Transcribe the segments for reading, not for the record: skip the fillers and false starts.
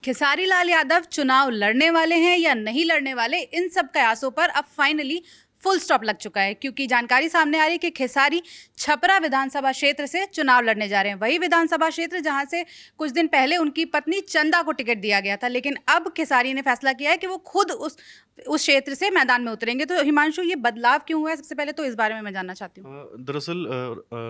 खेसारी लाल यादव चुनाव लड़ने वाले हैं या नहीं लड़ने वाले, इन सब कयासों पर अब फाइनली फुल स्टॉप लग चुका है, क्योंकि जानकारी सामने आ रही है कि खेसारी छपरा विधानसभा क्षेत्र से चुनाव लड़ने जा रहे हैं। वही विधानसभा क्षेत्र जहां से कुछ दिन पहले उनकी पत्नी चंदा को टिकट दिया गया था, लेकिन अब खेसारी ने फैसला किया है कि वो खुद उस क्षेत्र से मैदान में उतरेंगे। तो हिमांशु, ये बदलाव क्यों हुआ है, सबसे पहले तो इस बारे में मैं जानना चाहती हूँ। दरअसल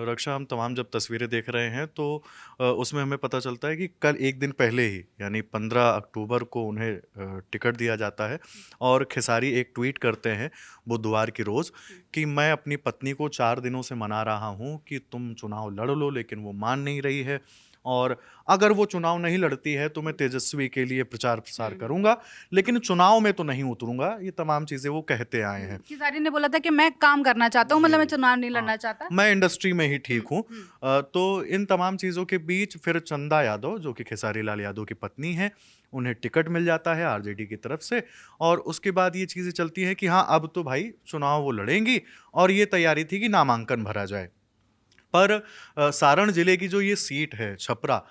रक्षा, हम तमाम जब तस्वीरें देख रहे हैं तो उसमें हमें पता चलता है कि कल एक दिन पहले ही यानी 15 अक्टूबर को उन्हें टिकट दिया जाता है और खेसारी एक ट्वीट करते हैं बुधवार की रोज़ कि मैं अपनी पत्नी को 4 दिनों से मना रहा हूँ कि तुम चुनाव लड़ लो, लेकिन वो मान नहीं रही है और अगर वो चुनाव नहीं लड़ती है तो मैं तेजस्वी के लिए प्रचार प्रसार करूंगा, लेकिन चुनाव में तो नहीं उतरूंगा। ये तमाम चीज़ें वो कहते आए हैं। खेसारी ने बोला था कि मैं काम करना चाहता हूँ, मतलब मैं चुनाव नहीं लड़ना चाहता, मैं इंडस्ट्री में ही ठीक हूँ। तो इन तमाम चीज़ों के बीच फिर चंदा यादव, जो कि खेसारी लाल यादव की पत्नी है, उन्हें टिकट मिल जाता है आरजेडी की तरफ से और उसके बाद ये चीज़ें चलती हैं कि हाँ, अब तो भाई चुनाव वो लड़ेंगी और ये तैयारी थी कि नामांकन भरा जाए। पर सारण जिले की जो ये सीट है छपरा,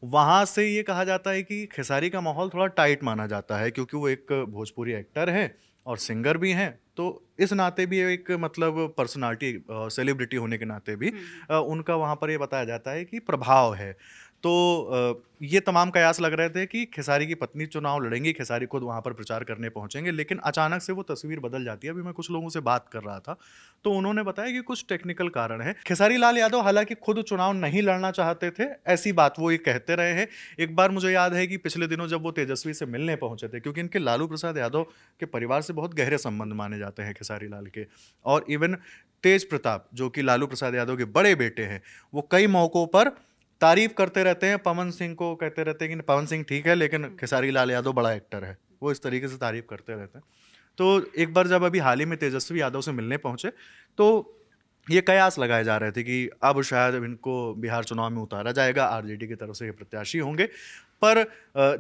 वहाँ से ये कहा जाता है कि खेसारी का माहौल थोड़ा टाइट माना जाता है, क्योंकि वो एक भोजपुरी एक्टर है और सिंगर भी हैं। तो इस नाते भी एक मतलब पर्सनालिटी, सेलिब्रिटी होने के नाते भी उनका वहाँ पर ये बताया जाता है कि प्रभाव है। तो ये तमाम कयास लग रहे थे कि खेसारी की पत्नी चुनाव लड़ेंगी, खेसारी खुद वहाँ पर प्रचार करने पहुँचेंगे, लेकिन अचानक से वो तस्वीर बदल जाती है। अभी मैं कुछ लोगों से बात कर रहा था तो उन्होंने बताया कि कुछ टेक्निकल कारण है। खेसारी लाल यादव हालांकि खुद चुनाव नहीं लड़ना चाहते थे, ऐसी बात वो ये कहते रहे हैं। एक बार मुझे याद है कि पिछले दिनों जब वो तेजस्वी से मिलने पहुंचे थे, क्योंकि इनके लालू प्रसाद यादव के परिवार से बहुत गहरे संबंध माने जाते हैं खेसारी लाल के, और इवन तेज प्रताप, जो कि लालू प्रसाद यादव के बड़े बेटे हैं, वो कई मौक़ों पर तारीफ करते रहते हैं। पवन सिंह को कहते रहते हैं कि पवन सिंह ठीक है, लेकिन खेसारी लाल यादव बड़ा एक्टर है। वो इस तरीके से तारीफ करते रहते हैं। तो एक बार जब अभी हाल ही में तेजस्वी यादव से मिलने पहुंचे तो ये कयास लगाए जा रहे थे कि अब शायद इनको बिहार चुनाव में उतारा जाएगा, आरजेडी की तरफ से ये प्रत्याशी होंगे। पर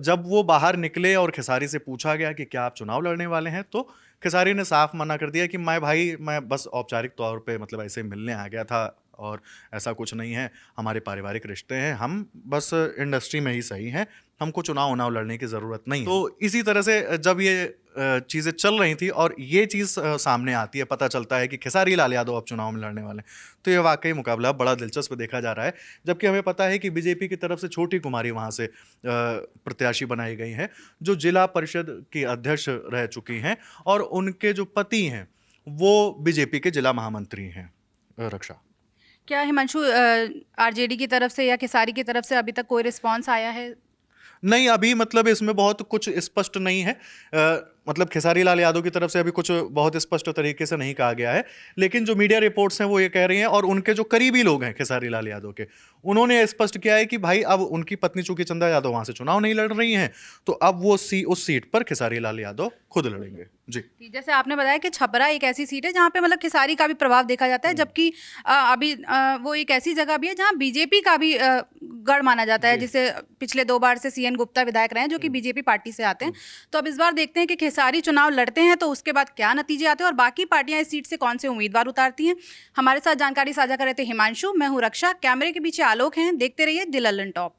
जब वो बाहर निकले और खेसारी से पूछा गया कि क्या आप चुनाव लड़ने वाले हैं, तो खेसारी ने साफ मना कर दिया कि मैं बस औपचारिक तौर पे मतलब ऐसे मिलने आ गया था और ऐसा कुछ नहीं है, हमारे पारिवारिक रिश्ते हैं, हम बस इंडस्ट्री में ही सही हैं, हमको चुनाव लड़ने की ज़रूरत नहीं है। तो इसी तरह से जब ये चीज़ें चल रही थी और ये चीज़ सामने आती है, पता चलता है कि खेसारी लाल यादव अब चुनाव में लड़ने वाले हैं, तो ये वाकई मुकाबला बड़ा दिलचस्प देखा जा रहा है। जबकि हमें पता है कि बीजेपी की तरफ से छोटी कुमारी वहाँ से प्रत्याशी बनाई गई हैं, जो जिला परिषद की अध्यक्ष रह चुकी हैं और उनके जो पति हैं वो बीजेपी के जिला महामंत्री हैं। रक्षा, क्या हिमांशु, आरजेडी की तरफ से या खेसारी की तरफ से अभी तक कोई रिस्पांस आया है? नहीं, अभी मतलब इसमें बहुत कुछ स्पष्ट नहीं है। मतलब खेसारी लाल यादव की तरफ से अभी कुछ बहुत स्पष्ट तरीके से नहीं कहा गया है, लेकिन जो मीडिया रिपोर्ट्स हैं वो ये कह रही हैं, और उनके जो करीबी लोग हैं खेसारी लाल यादव के, उन्होंने स्पष्ट किया है कि भाई अब उनकी पत्नी चूंकि चंदा यादव वहां से चुनाव नहीं लड़ रही हैं, तो अब वो उस सीट पर खेसारी लाल यादव खुद लड़ेंगे। जी, जैसे आपने बताया कि छपरा एक ऐसी सीट है जहाँ पे मतलब खेसारी का भी प्रभाव देखा जाता है, जबकि अभी वो एक ऐसी जगह भी है जहाँ बीजेपी का भी गढ़ माना जाता है, जिसे पिछले 2 बार से सीएन गुप्ता विधायक रहे हैं, जो कि बीजेपी पार्टी से आते हैं। तो अब इस बार देखते हैं कि खेसारी चुनाव लड़ते हैं तो उसके बाद क्या नतीजे आते हैं और बाकी पार्टियां इस सीट से कौन से उम्मीदवार उतारती हैं। हमारे साथ जानकारी साझा कर रहे थे हिमांशु। मैं हूँ रक्षा, कैमरे के पीछे आलोक हैं। देखते रहिए दिल लल्लन टॉप।